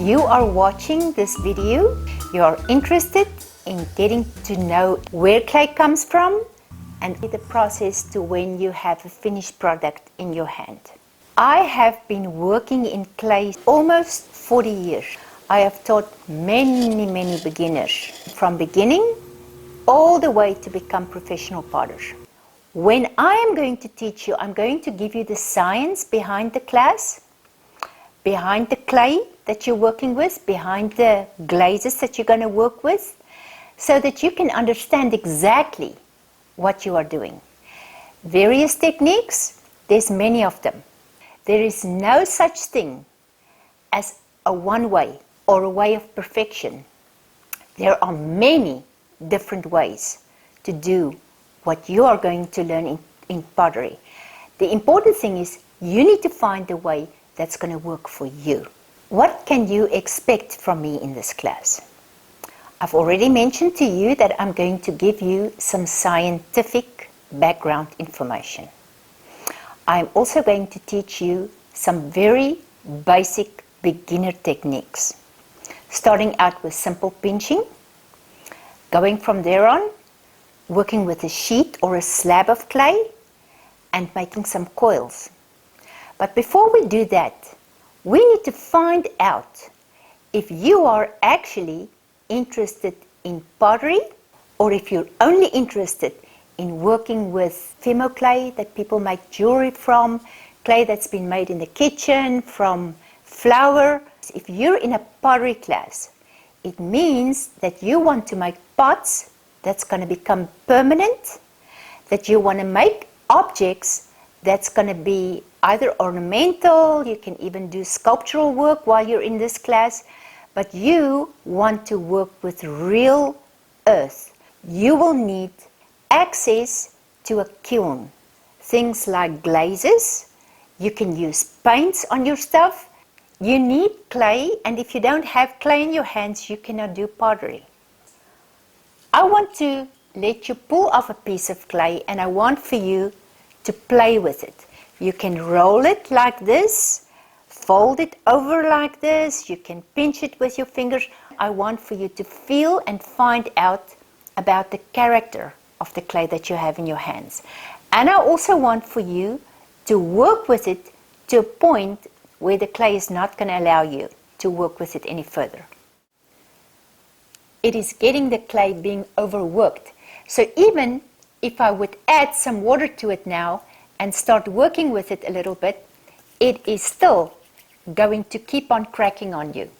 you are watching this video, you are interested in getting to know where clay comes from and the process to when you have a finished product in your hand. I have been working in clay almost 40 years. I have taught many beginners from beginning all the way to become professional potters. When I am going to teach you, I'm going to give you the science behind the class, behind the clay that you're working with, behind the glazes that you're going to work with, so that you can understand exactly what you are doing. Various techniques, there's many of them. There is no such thing as a one way or a way of perfection. There are many different ways to do what you are going to learn in pottery. The important thing is you need to find the way that's going to work for you. What can you expect from me in this class? I've already mentioned to you that I'm going to give you some scientific background information. I'm also going to teach you some very basic beginner techniques, starting out with simple pinching, going from there on, working with a sheet or a slab of clay, and making some coils. But before we do that, we need to find out if you are actually interested in pottery or if you're only interested in working with fimo clay that people make jewelry from, clay that's been made in the kitchen, from flour. If you're in a pottery class, it means that you want to make pots that's going to become permanent, that you want to make objects that's going to be either ornamental, you can even do sculptural work while you're in this class, but you want to work with real earth. You will need access to a kiln. Things like glazes, you can use paints on your stuff. You need clay, and if you don't have clay in your hands, you cannot do pottery. I want to let you pull off a piece of clay, and I want for you to play with it. You can roll it like this, fold it over like this, you can pinch it with your fingers. I want for you to feel and find out about the character of the clay that you have in your hands. And I also want for you to work with it to a point where the clay is not going to allow you to work with it any further. It is getting the clay being overworked. So even if I would add some water to it now and start working with it a little bit, it is still going to keep on cracking on you.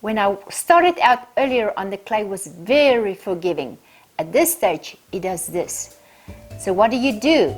When I started out earlier on, the clay was very forgiving. At this stage, it does this. So what do?